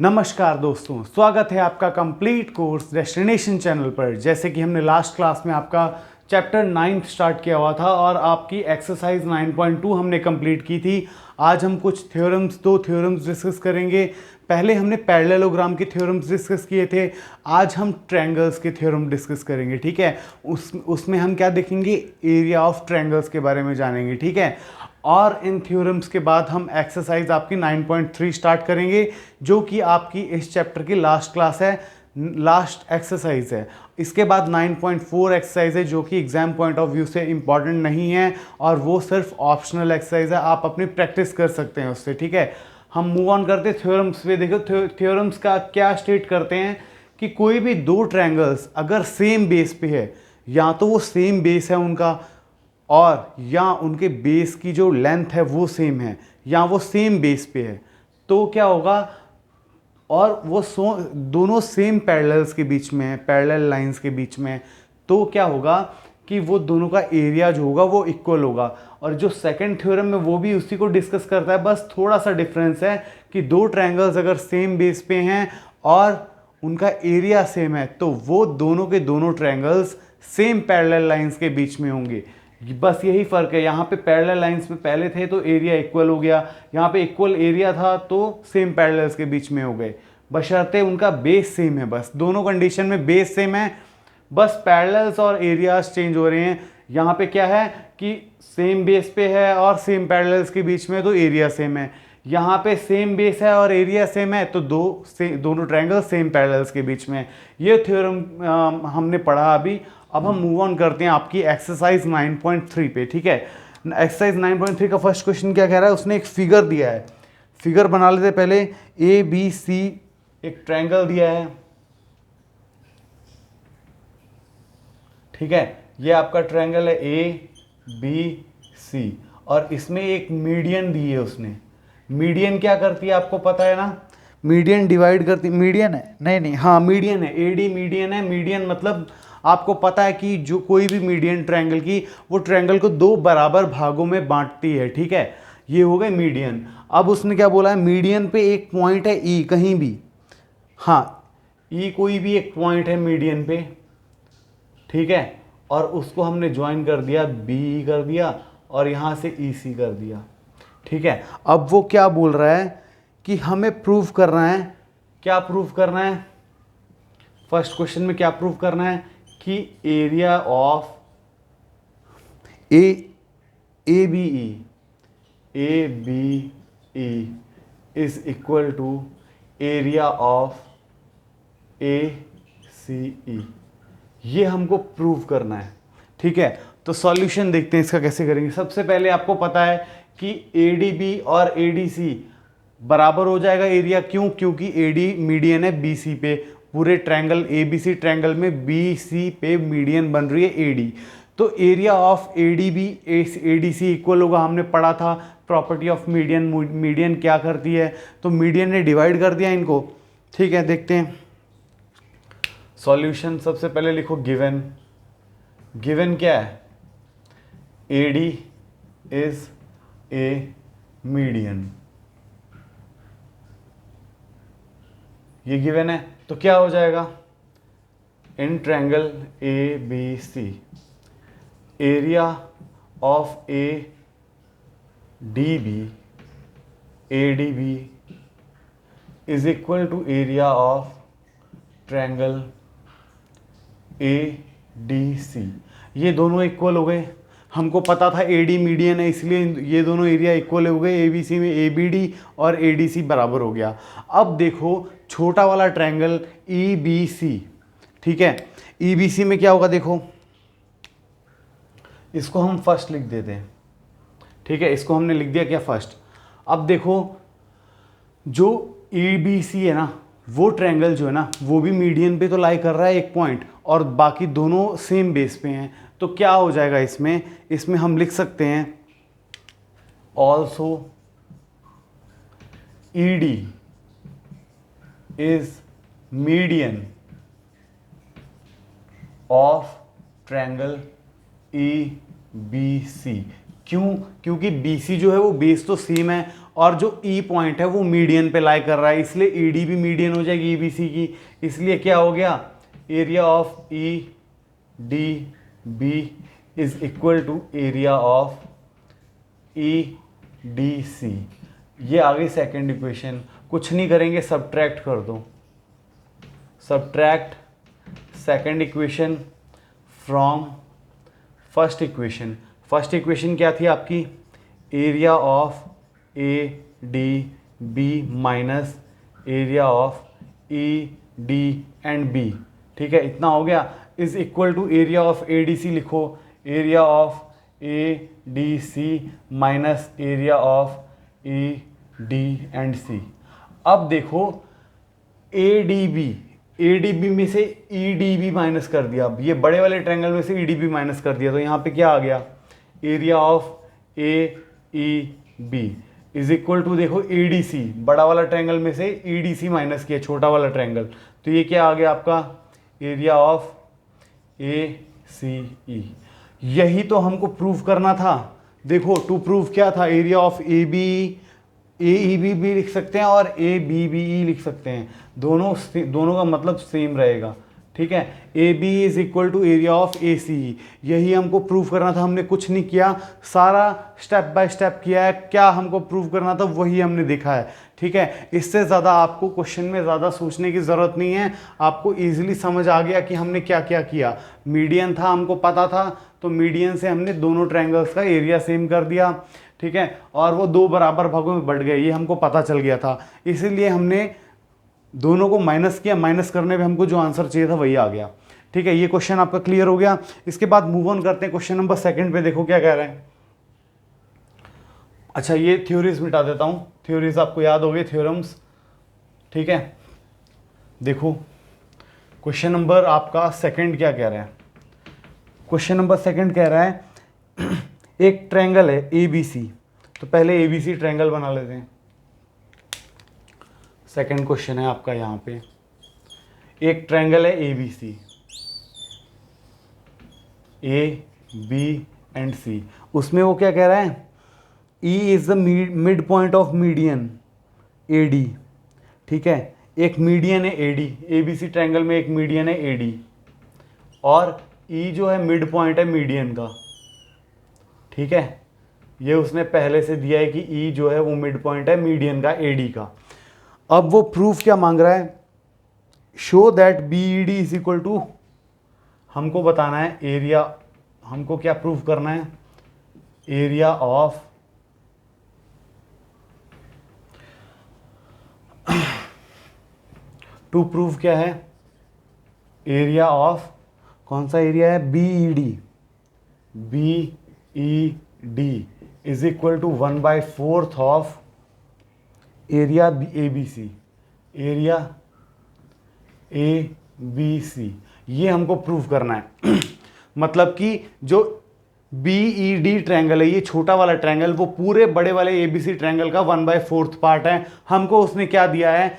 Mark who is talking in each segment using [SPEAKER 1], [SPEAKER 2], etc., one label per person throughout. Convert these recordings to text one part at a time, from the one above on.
[SPEAKER 1] नमस्कार दोस्तों, स्वागत है आपका कंप्लीट कोर्स डेस्टिनेशन चैनल पर। जैसे कि हमने लास्ट क्लास में आपका चैप्टर 9 स्टार्ट किया हुआ था और आपकी एक्सरसाइज 9.2 हमने कंप्लीट की थी। आज हम कुछ दो थ्योरम्स डिस्कस करेंगे। पहले हमने पैरेललोग्राम के थ्योरम्स डिस्कस किए थे, आज हम ट्रायंगल्स के थ्योरम डिस्कस करेंगे। ठीक है, उसमें हम क्या देखेंगे, एरिया ऑफ ट्रायंगल्स के बारे में जानेंगे। ठीक है, और इन थ्योरम्स के बाद हम एक्सरसाइज आपकी 9.3 स्टार्ट करेंगे, जो कि आपकी इस चैप्टर की लास्ट क्लास है, लास्ट एक्सरसाइज है। इसके बाद 9.4 एक्सरसाइज है, जो कि एग्जाम पॉइंट ऑफ व्यू से इंपॉर्टेंट नहीं है और वो सिर्फ ऑप्शनल एक्सरसाइज है, आप अपनी प्रैक्टिस कर सकते हैं उससे। ठीक है, हम मूव ऑन करते हैं थ्योरम्स पे। देखो थ्योरम्स का क्या स्टेट करते हैं कि कोई भी दो ट्रायंगल्स अगर सेम बेस पे है, या तो वो सेम बेस है उनका, और या उनके बेस की जो लेंथ है वो सेम है, या वो सेम बेस पे है, तो क्या होगा, और वो दोनों सेम पैरेलल्स के बीच में है, पैरेलल लाइंस के बीच में, तो क्या होगा कि वो दोनों का एरिया जो होगा वो इक्वल होगा। और जो सेकंड थ्योरम में वो भी उसी को डिस्कस करता है, बस थोड़ा सा डिफरेंस है कि दो ट्रायंगल्स अगर सेम बेस पे हैं और उनका एरिया सेम है, तो वो दोनों के दोनों ट्रायंगल्स सेम पैरेलल लाइंस के बीच में होंगे। बस यही फर्क है, यहाँ पे पैरेलल लाइंस में पहले थे तो एरिया इक्वल हो गया, यहाँ पे इक्वल एरिया था तो सेम पैरेलल्स के बीच में हो गए, बशर्ते उनका बेस सेम है। बस दोनों कंडीशन में बेस सेम है, बस पैरेलल्स और एरियाज चेंज हो रहे हैं। यहाँ पे क्या है कि सेम बेस पे है और सेम पैरेलल्स के बीच में, तो एरिया सेम है। यहाँ पे सेम बेस है और एरिया सेम है, तो दोनों ट्रायंगल सेम पैरेलल्स के बीच में। ये थ्योरम हमने पढ़ा अभी। अब हम मूव ऑन करते हैं आपकी एक्सरसाइज 9.3 पे। ठीक है, एक्सरसाइज 9.3 का फर्स्ट क्वेश्चन क्या कह रहा है, उसने एक फिगर दिया है। फिगर बना लेते पहले। ए बी सी एक ट्रायंगल दिया है। ठीक है, ये आपका ट्रायंगल है ए बी सी, और इसमें एक मीडियन दी है उसने। मीडियन क्या करती है आपको पता है ना, मीडियन डिवाइड करती, मीडियन है, नहीं, हाँ मीडियन है, एडी मीडियन है। मीडियन मतलब आपको पता है कि जो कोई भी मीडियन ट्रायंगल की, वो ट्रायंगल को दो बराबर भागों में बांटती है। ठीक है, ये हो गए मीडियन। अब उसने क्या बोला है, मीडियन पे एक पॉइंट है ई, कहीं भी, हाँ ई कोई भी एक पॉइंट है मीडियन पे। ठीक है, और उसको हमने ज्वाइन कर दिया, बी कर दिया, और यहां से ई सी कर दिया। ठीक है, अब वो क्या बोल रहा है कि हमें प्रूव करना है, क्या प्रूव करना है, फर्स्ट क्वेश्चन में क्या प्रूव करना है कि area of A B E is equal to area of A C E, ये हमको प्रूव करना है। ठीक है, तो सॉल्यूशन देखते हैं इसका कैसे करेंगे। सबसे पहले आपको पता है कि ए डी बी और ए डी सी बराबर हो जाएगा एरिया। क्यों? क्योंकि ए डी मीडियन है बी सी पे, पूरे triangle A B C triangle में बी सी पे मीडियन बन रही है ए डी, तो area of A D B A D C equal होगा। हमने पढ़ा था प्रॉपर्टी ऑफ मीडियन, मीडियन क्या करती है, तो मीडियन ने डिवाइड कर दिया इनको। ठीक है, देखते हैं सॉल्यूशन। सबसे पहले लिखो गिवन। गिवन क्या है, A D is a median, ये गिवन है, तो क्या हो जाएगा, in triangle A B C area of A D B is equal to area of triangle A D C. ये दोनों इक्वल हो गए, हमको पता था ए डी मीडियन है, इसलिए ये दोनों एरिया इक्वल हो गए। ए बी सी में ए बी डी और ए डी सी बराबर हो गया। अब देखो छोटा वाला ट्रायंगल ई बी सी। ठीक है, ई बी सी में क्या होगा, देखो इसको हम फर्स्ट लिख देते हैं। ठीक है, इसको हमने लिख दिया क्या, फर्स्ट। अब देखो जो ई बी सी है ना, वो ट्रायंगल जो है ना, वो भी मीडियन पे तो लाई कर रहा है एक पॉइंट, और बाकी दोनों सेम बेस पे हैं। तो क्या हो जाएगा इसमें हम लिख सकते हैं also E D is median of triangle E B C. क्यों? क्योंकि बी सी जो है वो बेस तो सेम है और जो ई पॉइंट है वो मीडियन पे लाई कर रहा है, इसलिए ई डी भी मीडियन हो जाएगी ईबीसी की। इसलिए क्या हो गया, area of E D B is equal to area of E D C. ये आ गई सेकेंड इक्वेशन। कुछ नहीं करेंगे, सब्ट्रैक्ट कर दो, subtract second equation from first equation. First equation क्या थी आपकी, area of A D B minus area of E D and B. ठीक है, इतना हो गया, is equal to area of A D C लिखो, area of A D C minus area of E D and C. अब देखो A D B में से ई डी बी माइनस कर दिया, अब ये बड़े वाले ट्रायंगल में से ई डी बी माइनस कर दिया, तो यहाँ पे क्या आ गया, area of A E B is equal to, देखो ए डी सी, बड़ा वाला ट्रायंगल में से ई डी सी माइनस किया छोटा वाला ट्रायंगल, तो ये क्या आ गया आपका, area of A C E. यही तो हमको प्रूव करना था। देखो टू प्रूव क्या था, area of A B A E B भी लिख सकते हैं और ए बी बी ई लिख सकते हैं, दोनों का मतलब सेम रहेगा। ठीक है, A B is equal to area of A C E, यही हमको प्रूव करना था। हमने कुछ नहीं किया, सारा स्टेप बाय स्टेप किया है, क्या हमको प्रूव करना था वही हमने देखा है। ठीक है, इससे ज़्यादा आपको क्वेश्चन में ज़्यादा सोचने की ज़रूरत नहीं है, आपको ईजिली समझ आ गया कि हमने क्या क्या किया। मीडियन था, हमको पता था, तो मीडियन से हमने दोनों ट्रायंगल्स का एरिया सेम कर दिया। ठीक है, और वो दो बराबर भागों में बढ़ गए, ये हमको पता चल गया था, इसीलिए हमने दोनों को माइनस किया, माइनस करने पे हमको जो आंसर चाहिए था वही आ गया। ठीक है, ये क्वेश्चन आपका क्लियर हो गया। इसके बाद मूव ऑन करते हैं क्वेश्चन नंबर सेकंड पे, देखो क्या कह रहे हैं। अच्छा, ये थ्योरीज मिटा देता हूँ, थ्योरीज आपको याद हो गई, थ्योरम्स। ठीक है, देखो क्वेश्चन नंबर आपका सेकंड क्या कह रहा है। क्वेश्चन नंबर सेकंड कह रहा है एक ट्रायंगल है ए बी सी, तो पहले ए बी सी ट्रायंगल बना लेते हैं। सेकंड क्वेश्चन है आपका, यहाँ पे एक ट्रायंगल है A B C, A B and C, उसमें वो क्या कह रहा है, E is the mid point of median A D. ठीक है, एक मीडियन है A D, A B C triangle में एक मीडियन है ए डी, और E जो है मिड पॉइंट है मीडियन का। ठीक है, ये उसने पहले से दिया है कि E जो है वो मिड पॉइंट है मीडियन का ए डी का। अब वो प्रूफ क्या मांग रहा है, show that B E D is equal to, हमको बताना है एरिया, हमको क्या प्रूफ करना है, एरिया ऑफ टू प्रूफ क्या है, एरिया ऑफ, कौन सा एरिया है, B E D, B E D is equal to 1/4 of area A B C, area A B C, ये हमको प्रूव करना है। मतलब कि जो बी ई डी ट्रायंगल है, ये छोटा वाला ट्रायंगल, वो पूरे बड़े वाले ए बी सी ट्रायंगल का 1/4 पार्ट है। हमको उसने क्या दिया है,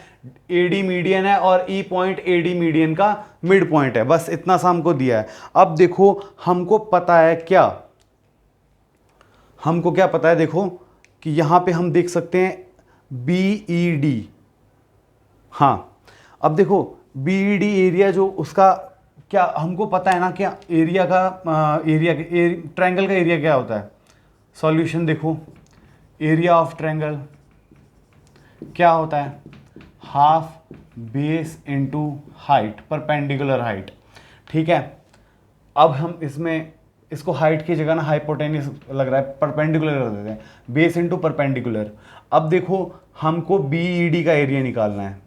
[SPEAKER 1] ए डी मीडियन है और ई पॉइंट ए डी मीडियन का मिड पॉइंट है, बस इतना सा हमको दिया है। अब देखो हमको पता है क्या, हमको क्या पता है, देखो कि यहाँ पे हम देख सकते हैं बी ई डी, हाँ अब देखो बी ई डी एरिया जो उसका क्या हमको पता है ना, क्या एरिया का एरिया ट्रायंगल का एरिया क्या होता है, सॉल्यूशन देखो, एरिया ऑफ ट्रायंगल क्या होता है, half base into height, perpendicular height. ठीक है, अब हम इसमें इसको हाइट की जगह ना हाइपोटेन्यूस लग रहा है, परपेंडिकुलर कर देते हैं, बेस इनटू परपेंडिकुलर। अब देखो हमको बी ई डी का एरिया निकालना है,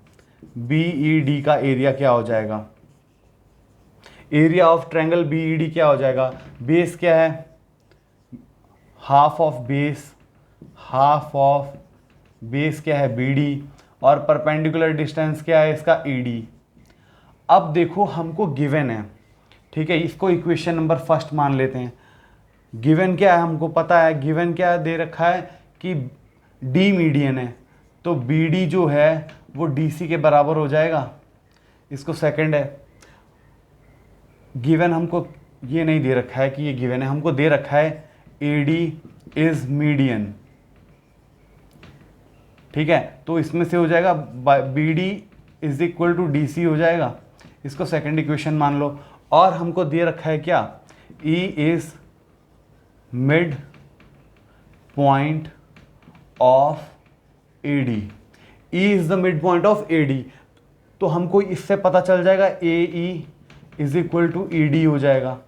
[SPEAKER 1] बी ई डी का एरिया क्या हो जाएगा, area of triangle B E D क्या हो जाएगा, बेस क्या है, half of base, half of base क्या है बी डी, और परपेंडिकुलर डिस्टेंस क्या है इसका ई डी। अब देखो हमको गिवन है, ठीक है, इसको इक्वेशन नंबर फर्स्ट मान लेते हैं। गिवन क्या है हमको पता है, गिवन क्या दे रखा है कि डी मीडियन है, तो बी डी जो है वो डी सी के बराबर हो जाएगा, इसको सेकंड है। गिवन हमको ये नहीं दे रखा है कि ये गिवन है, हमको दे रखा है ए डी इज मीडियन, ठीक है, तो इसमें से हो जाएगा B D is equal to D C हो जाएगा, इसको सेकंड इक्वेशन मान लो। और हमको दे रखा है क्या, E is mid point of A D, E is the mid point of A D, तो हमको इससे पता चल जाएगा A E is equal to E D हो जाएगा।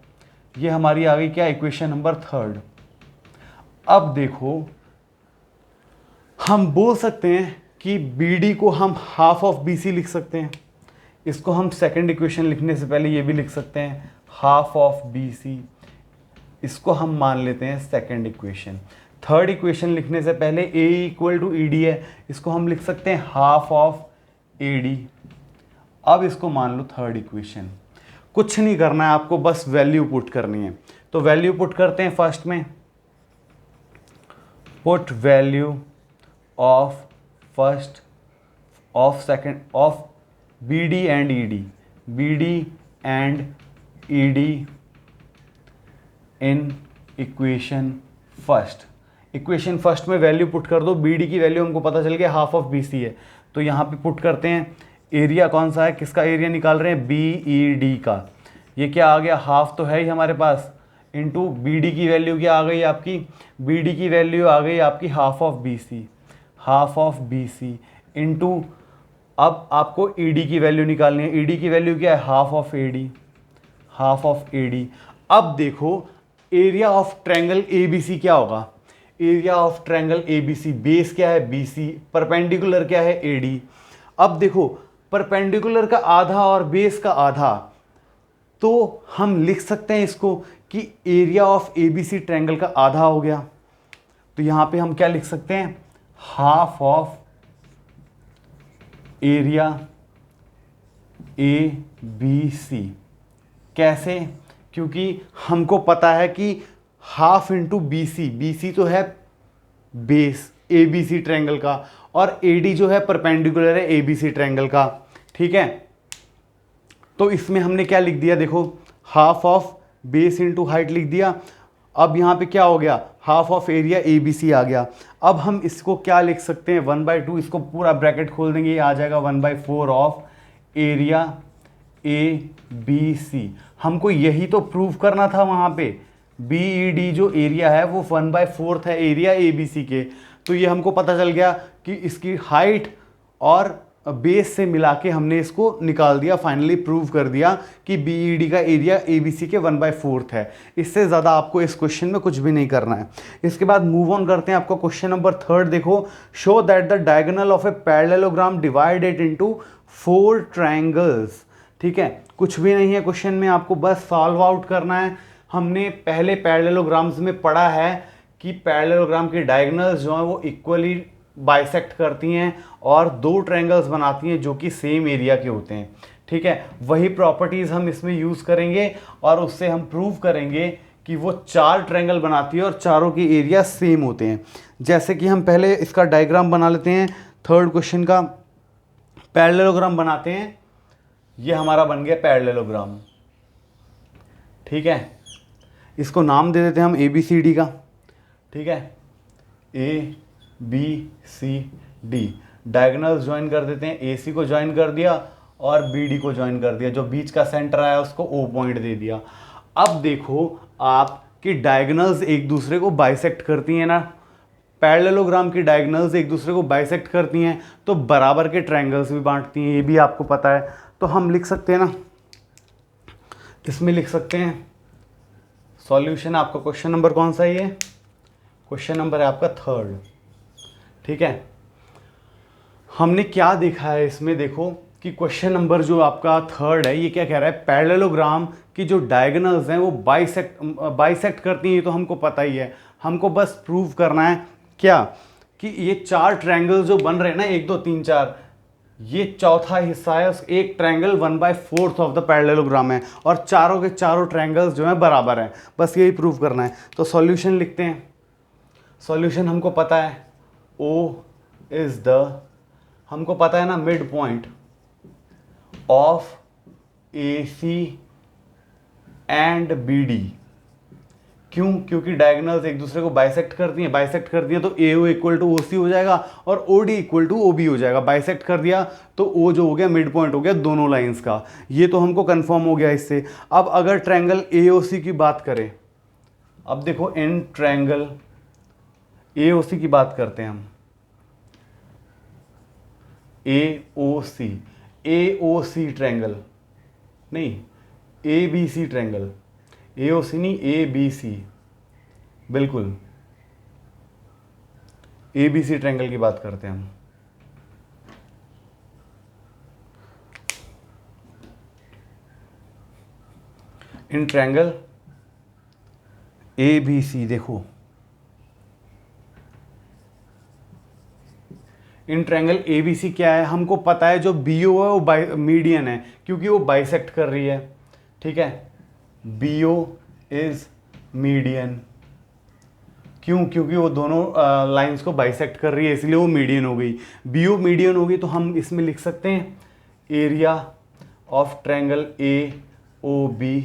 [SPEAKER 1] ये हमारी आ गई क्या, इक्वेशन नंबर थर्ड। अब देखो हम बोल सकते हैं कि बी डी को हम हाफ ऑफ बी सी लिख सकते हैं, इसको हम सेकंड इक्वेशन लिखने से पहले ये भी लिख सकते हैं हाफ ऑफ बी सी, इसको हम मान लेते हैं सेकंड इक्वेशन। थर्ड इक्वेशन लिखने से पहले ए इक्वल टू ई डी है, इसको हम लिख सकते हैं हाफ ऑफ ए डी। अब इसको मान लो थर्ड इक्वेशन। कुछ नहीं करना है आपको, बस वैल्यू पुट करनी है। तो वैल्यू पुट करते हैं फर्स्ट में, put value of first of second of B D and E D, B D and E D in equation first. Equation first में वैल्यू पुट कर दो, बी डी की वैल्यू हमको पता चल गया हाफ ऑफ बी सी है, तो यहाँ पे पुट करते हैं। एरिया कौन सा है, किसका एरिया निकाल रहे हैं, बी ई डी का। ये क्या आ गया, हाफ तो है ही हमारे पास, इंटू बी डी की वैल्यू क्या आ गई आपकी, बी डी की वैल्यू आ गई आपकी half of B C, half of B C into, अब आपको ई डी की वैल्यू निकालनी है। ई डी की वैल्यू क्या है, half of A D, half of A D. अब देखो area of triangle A B C क्या होगा, area of triangle A B C, base क्या है बी सी, परपेंडिकुलर क्या है ए डी। अब देखो परपेंडिकुलर का आधा और बेस का आधा, तो हम लिख सकते हैं इसको कि area of A B C triangle का आधा हो गया। तो यहां पे हम क्या लिख सकते हैं, half of area A B C. कैसे, क्योंकि हमको पता है कि half into B C, B C तो है base A B C triangle का, और ए डी जो है परपेंडिकुलर है ए बी सी ट्रायंगल का। ठीक है, तो इसमें हमने क्या लिख दिया, देखो half of base into height लिख दिया। अब यहाँ पे क्या हो गया, half of area A B C आ गया। अब हम इसको क्या लिख सकते हैं, 1/2, इसको पूरा ब्रैकेट खोल देंगे, ये आ जाएगा 1/4 of area A B C. हमको यही तो प्रूव करना था वहाँ पे, बी ई डी जो एरिया है वो 1/4 है एरिया ए बी सी के। तो ये हमको पता चल गया कि इसकी हाइट और बेस से मिला के हमने इसको निकाल दिया, फाइनली प्रूव कर दिया कि बी ई डी का एरिया ए बी सी के 1/4 है। इससे ज़्यादा आपको इस क्वेश्चन में कुछ भी नहीं करना है। इसके बाद मूव ऑन करते हैं, आपका क्वेश्चन नंबर थर्ड देखो, show that the diagonal of a parallelogram divided into 4 triangles. ठीक है, कुछ भी नहीं है क्वेश्चन में, आपको बस सॉल्व आउट करना है। हमने पहले पैरेललोग्राम्स में पढ़ा है कि पैरेललोग्राम की डायगोनल्स जो हैं वो इक्वली बाइसेक्ट करती हैं और 2 ट्रायंगल्स बनाती हैं जो कि सेम एरिया के होते हैं। ठीक है, वही प्रॉपर्टीज़ हम इसमें यूज़ करेंगे और उससे हम प्रूव करेंगे कि वो 4 ट्रायंगल बनाती है और चारों के एरिया सेम होते हैं। जैसे कि हम पहले इसका डायग्राम बना लेते हैं, थर्ड क्वेश्चन का पैरेललोग्राम बनाते हैं। ये हमारा बन गया पैरेललोग्राम। ठीक है, इसको नाम दे देते हैं हम ए बी सी डी का। ठीक है, A B C D, diagonals join कर देते हैं, ए सी को ज्वाइन कर दिया और बी डी को ज्वाइन कर दिया, जो बीच का सेंटर आया उसको ओ पॉइंट दे दिया। अब देखो आप कि डायगोनल्स एक दूसरे को बाइसेक्ट करती हैं ना, पैरेललोग्राम की डायगोनल्स एक दूसरे को बाइसेक्ट करती हैं तो बराबर के ट्रायंगल्स भी बांटती हैं, ये भी आपको पता है। तो हम लिख सकते हैं ना, इसमें लिख सकते हैं सॉल्यूशन। आपका क्वेश्चन नंबर कौन सा है, ये क्वेश्चन नंबर है आपका थर्ड। ठीक है, हमने क्या देखा है इसमें, देखो कि क्वेश्चन नंबर जो आपका थर्ड है ये क्या कह रहा है, पैरेललोग्राम की जो डायगोनल्स हैं वो बाइसेक्ट करती हैं, ये तो हमको पता ही है। हमको बस प्रूव करना है क्या कि ये 4 ट्रायंगल जो बन रहे हैं ना, 1 2 3 4, ये चौथा हिस्सा है, उस एक ट्रायंगल 1/4 ऑफ द पैरेललोग्राम है और चारों के चारों ट्रायंगल्स जो हैं बराबर हैं। बस यही प्रूव करना है। तो सॉल्यूशन लिखते हैं। सॉल्यूशन हमको पता है O इज द, हमको पता है ना, mid point of A C and B D. क्यों? क्योंकि डायगोनल्स एक दूसरे को बाइसेक्ट करती हैं, बाइसेक्ट कर दिया तो AO इक्वल टू OC हो जाएगा और OD इक्वल टू OB हो जाएगा। बाइसेक्ट कर दिया तो O जो हो गया मिड पॉइंट हो गया दोनों लाइंस का। ये तो हमको कंफर्म हो गया इससे। अब अगर ट्रायंगल AOC की बात करें, अब देखो इन ट्रायंगल AOC की बात करते हैं हम। AOC ट्रायंगल नहीं, ABC ट्रायंगल, AOC नहीं ABC, बिल्कुल ABC ट्रायंगल की बात करते हैं हम। इन ट्रायंगल ABC देखो, इन ट्रायंगल ABC क्या है, हमको पता है जो BO है वो मीडियन है क्योंकि वो बाइसेक्ट कर रही है, ठीक है। BO इज मीडियन, क्यों? क्योंकि वो दोनों लाइंस को बाइसेक्ट कर रही है इसलिए वो मीडियन हो गई। BO मीडियन हो गई तो हम इसमें लिख सकते हैं area of triangle AOB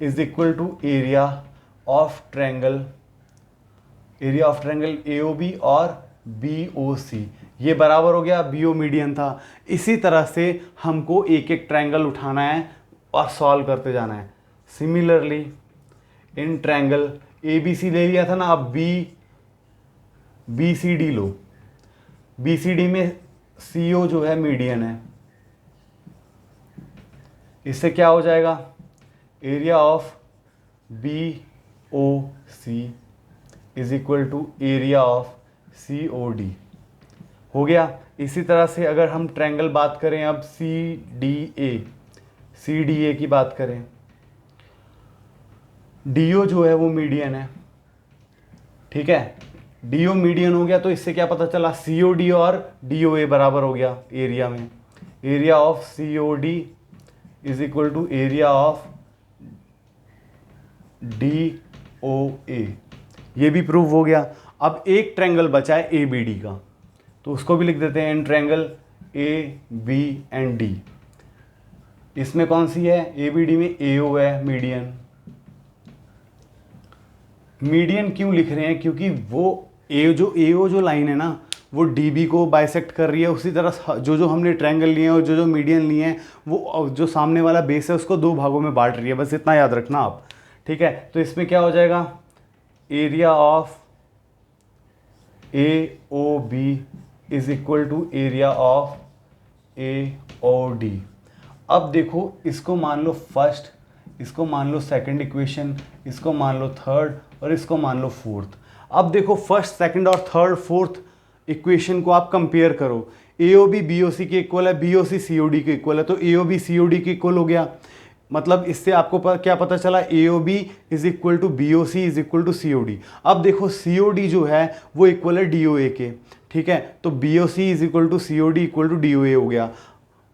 [SPEAKER 1] is equal to area of triangle AOB और BOC। ये बराबर हो गया, BO मीडियन था। इसी तरह से हमको एक एक ट्रायंगल उठाना है और सॉल्व करते जाना है। सिमिलरली इन ट्रायंगल ABC ले लिया था ना, अब BCD लो। BCD में CO जो है मीडियन है, इससे क्या हो जाएगा, area of BOC is equal to area of COD हो गया। इसी तरह से अगर हम ट्रायंगल बात करें अब CDA की बात करें, DO जो है वो मीडियन है, ठीक है। DO मीडियन हो गया तो इससे क्या पता चला, COD और DOA बराबर हो गया एरिया में। Area of COD is equal to area of DOA, ये भी प्रूव हो गया। अब एक ट्रायंगल बचा है ABD का, तो उसको भी लिख देते हैं in triangle AB and D। इसमें कौन सी है, ABD में AO है मीडियन। मीडियन क्यों लिख रहे हैं, क्योंकि वो AO जो लाइन है ना वो DB को बाइसेक्ट कर रही है। उसी तरह जो हमने ट्रायंगल लिए हैं और जो मीडियन लिए हैं वो जो सामने वाला बेस है उसको दो भागों में बांट रही है, बस इतना याद रखना आप, ठीक है। तो इसमें क्या हो जाएगा, area of AOB is equal to area of AOD। अब देखो इसको मान लो फर्स्ट, इसको मान लो सेकंड इक्वेशन, इसको मान लो थर्ड और इसको मान लो फोर्थ। अब देखो फर्स्ट, सेकंड और थर्ड, फोर्थ इक्वेशन को आप कंपेयर करो। AOB BOC के इक्वल है, BOC COD के इक्वल है, तो AOB COD के इक्वल हो गया। मतलब इससे आपको क्या पता चला, AOB is equal to BOC is equal to COD। अब देखो COD जो है वो इक्वल है DOA के, ठीक है। तो BOC is equal to COD equal to DOA हो गया।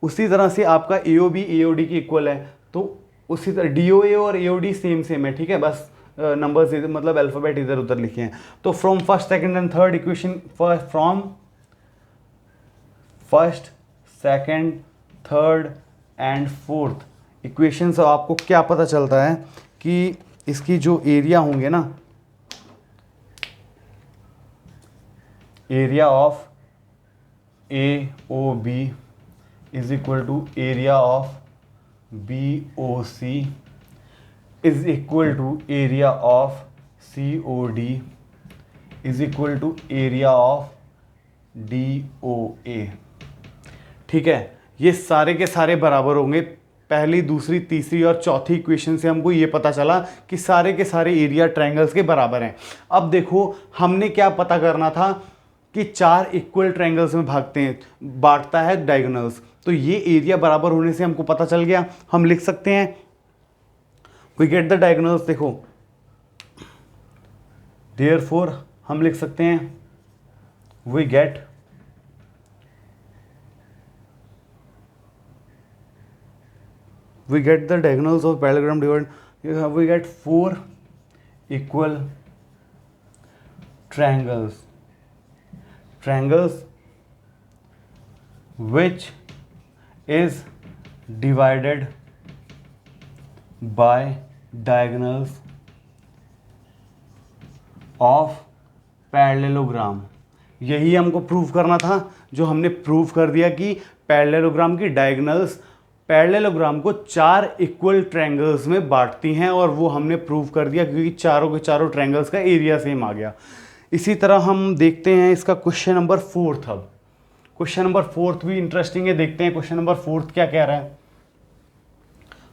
[SPEAKER 1] उसी तरह से आपका AOB AOD के इक्वल है, तो उसी तरह DOA और AOD सेम है, ठीक है। बस नंबर्स मतलब अल्फ़ाबेट इधर उधर लिखे हैं। तो from first second and third equation, from first second third and fourth equation से आपको क्या पता चलता है कि इसकी जो एरिया होंगे ना, area of AOB is equal to area of BOC is equal to area of COD is equal to area of DOA, ठीक है। ये सारे के सारे बराबर होंगे। पहली, दूसरी, तीसरी और चौथी इक्वेशन से हमको ये पता चला कि सारे के सारे एरिया ट्रायंगल्स के बराबर हैं। अब देखो हमने क्या पता करना था कि चार इक्वल ट्रायंगल्स में बांटता है डायगोनल्स, तो ये एरिया बराबर होने से हमको पता चल गया। हम लिख सकते हैं वी गेट द डायगोनल्स, देखो देयरफॉर हम लिख सकते हैं we get the diagonals of parallelogram divided, we get four equal triangles which is divided by diagonals of parallelogram. यही हमको प्रूव करना था, जो हमने प्रूव कर दिया कि पैरेललोग्राम की डायगोनल्स पैरेललोग्राम को 4 इक्वल ट्रायंगल्स में बांटती हैं, और वो हमने प्रूव कर दिया क्योंकि चारों के चारों ट्रायंगल्स का एरिया सेम आ गया। इसी तरह हम देखते हैं इसका क्वेश्चन नंबर 4। अब क्वेश्चन नंबर 4 भी इंटरेस्टिंग है, देखते हैं क्वेश्चन नंबर 4 क्या कह रहा है।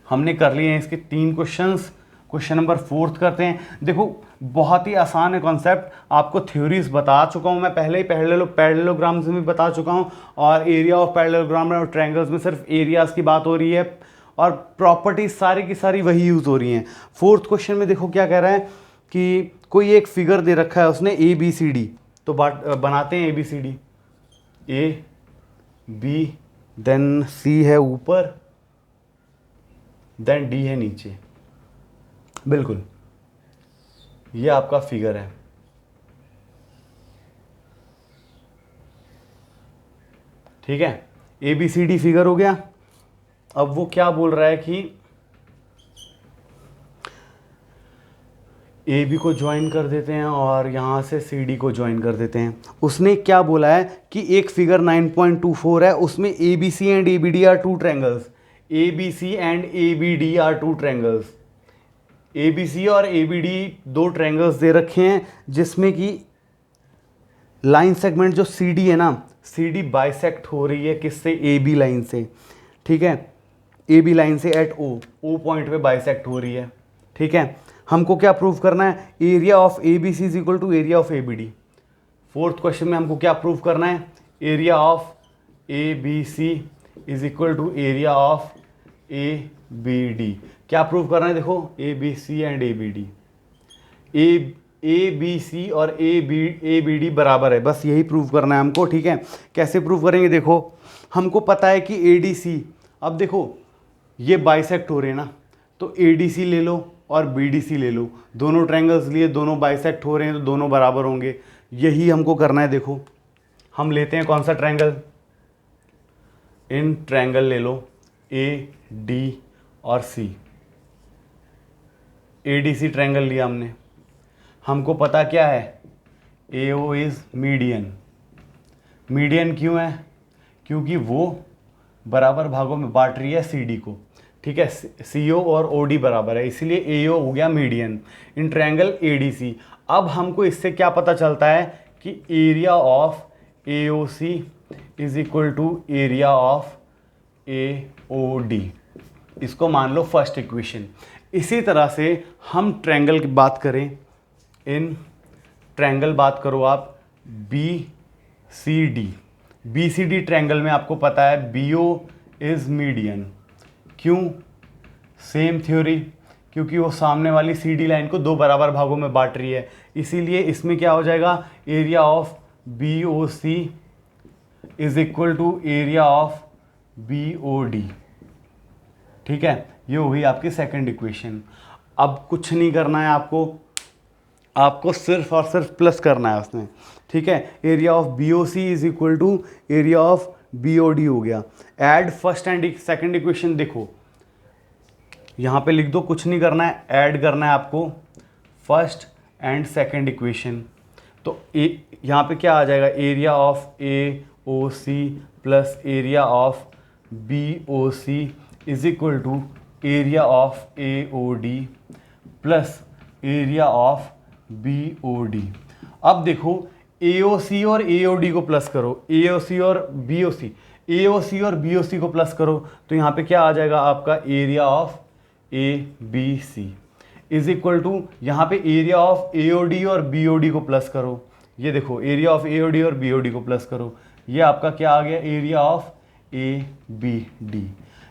[SPEAKER 1] हमने कर लिए हैं इसके 3 क्वेश्चंस। क्वेश्चन नंबर 4 करते हैं। देखो बहुत ही आसान है कॉन्सेप्ट, आपको थ्योरीज बता चुका हूँ मैं पहले ही, पैरेललोग्राम्स में भी बता चुका हूँ, और एरिया ऑफ पैरेललोग्राम और ट्रायंगल्स में सिर्फ एरियाज की बात हो रही है, और प्रॉपर्टीज सारी की सारी वही यूज़ हो रही हैं। 4th क्वेश्चन में देखो क्या कह रहा है कि कोई एक फिगर दे रखा है उसने ABCD, तो बनाते हैं ABCD, A B then C है ऊपर, देन D है नीचे। बिल्कुल ये आपका फिगर है। ठीक है, ABCD फिगर हो गया। अब वो क्या बोल रहा है कि AB को ज्वाइन कर देते हैं और यहाँ से CD को ज्वाइन कर देते हैं। उसने क्या बोला है कि एक फिगर 9.24 है, उसमें ABC and ABD are 2 triangles. ABC and ABD are 2 triangles. ABC और ABD 2 ट्रायंगल्स दे रखे हैं, जिसमें कि लाइन सेगमेंट जो CD है ना, CD बाइसेक्ट हो रही है किससे? AB लाइन से। ठीक है, AB लाइन से एट O पॉइंट पे बाइसेक्ट हो रही है। ठीक है, हमको क्या प्रूव करना है? Area of ABC is equal to area of ABD। 4th question में हमको क्या प्रूव करना है? Area of ABC is equal to area of ABD। क्या प्रूव करना है? देखो ABC एंड ABD, ABC और ABD बराबर है, बस यही प्रूव करना है हमको। ठीक है, कैसे प्रूव करेंगे? देखो हमको पता है कि ADC, अब देखो ये बाइसेक्ट हो रहे हैं ना, तो ADC ले लो और BDC ले लो, दोनों ट्रायंगल्स लिए, दोनों बाइसेक्ट हो रहे हैं तो दोनों बराबर होंगे, यही हमको करना है। देखो हम लेते हैं कौन सा ट्रायंगल? इन ट्रायंगल ले लो AD और C। ADC ट्रायंगल लिया हमने, हमको पता क्या है? AO is median. मीडियन क्यों है? क्योंकि वो बराबर भागों में बांट रही है CD को। ठीक है, CO और OD बराबर है, इसीलिए AO हो गया मीडियन इन ट्रायंगल ADC। अब हमको इससे क्या पता चलता है कि area of AOC is equal to area of AOD। इसको मान लो फर्स्ट इक्वेशन। इसी तरह से हम ट्रायंगल की बात करें, इन ट्रायंगल बात करो आप BCD ट्रायंगल में आपको पता है BO इज मीडियन। क्यों? सेम थ्योरी, क्योंकि वो सामने वाली CD लाइन को 2 बराबर भागों में बांट रही है, इसीलिए इसमें क्या हो जाएगा? Area of BOC is equal to area of BOD। ठीक है, ये हुई आपकी सेकंड इक्वेशन। अब कुछ नहीं करना है आपको सिर्फ और सिर्फ प्लस करना है उसमें। ठीक है, area of BOC is equal to area of BOD हो गया। Add first and second equation, देखो यहाँ पे लिख दो, कुछ नहीं करना है, ऐड करना है आपको फर्स्ट एंड सेकंड इक्वेशन। तो यहाँ पे क्या आ जाएगा? Area of AOC plus area of BOC is equal to area of AOD plus area of BOD। अब देखो AOC और AOD को प्लस करो, AOC और BOC को प्लस करो, तो यहाँ पे क्या आ जाएगा आपका? Area of ABC is equal to, यहाँ पे एरिया ऑफ AOD और BOD को प्लस करो, ये देखो एरिया ऑफ AOD और BOD को प्लस करो, ये आपका क्या आ गया? Area of ABD।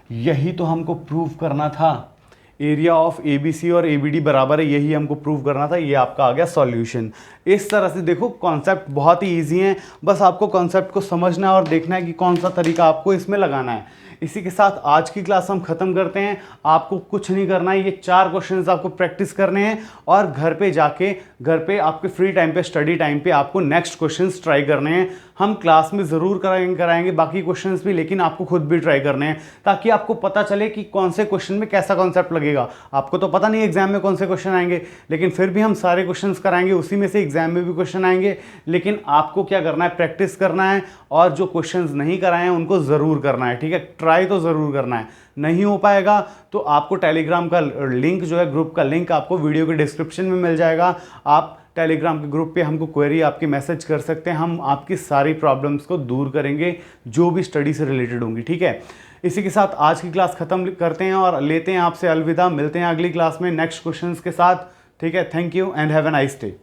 [SPEAKER 1] यही तो हमको प्रूव करना था, एरिया ऑफ ABC और ABD बराबर है, यही हमको प्रूव करना था। ये आपका आ गया सॉल्यूशन। इस तरह से देखो कॉन्सेप्ट बहुत ही इजी है, बस आपको कॉन्सेप्ट को समझना है और देखना है कि कौन सा तरीका आपको इसमें लगाना है। इसी के साथ आज की क्लास हम खत्म करते हैं। आपको कुछ नहीं करना है, ये 4 क्वेश्चंस आपको प्रैक्टिस करने हैं और घर पे जाके घर पे आपके फ्री टाइम पे, स्टडी टाइम पे आपको नेक्स्ट क्वेश्चंस ट्राई करने हैं। हम क्लास में ज़रूर कराएंगे बाकी क्वेश्चंस भी, लेकिन आपको खुद भी ट्राई करने हैं ताकि आपको पता चले कि कौन से क्वेश्चन में कैसा कॉन्सेप्ट लगेगा। आपको तो पता नहीं एग्जाम में कौन से क्वेश्चन आएंगे, लेकिन फिर भी हम सारे क्वेश्चंस कराएंगे, उसी में से एग्जाम में भी क्वेश्चन आएंगे। लेकिन आपको क्या करना है, प्रैक्टिस करना है और जो क्वेश्चंस नहीं कराए हैं उनको ज़रूर करना है, ठीक है। ट्राई तो ज़रूर करना है। नहीं हो पाएगा तो आपको टेलीग्राम का लिंक जो है, ग्रुप का लिंक आपको वीडियो के डिस्क्रिप्शन में मिल जाएगा। आप टेलीग्राम के ग्रुप पे हमको क्वेरी आपकी मैसेज कर सकते हैं, हम आपकी सारी प्रॉब्लम्स को दूर करेंगे जो भी स्टडी से रिलेटेड होंगी, ठीक है। इसी के साथ आज की क्लास ख़त्म करते हैं और लेते हैं आपसे अलविदा। मिलते हैं अगली क्लास में नेक्स्ट क्वेश्चंस के साथ, ठीक है। Thank you and have a nice day.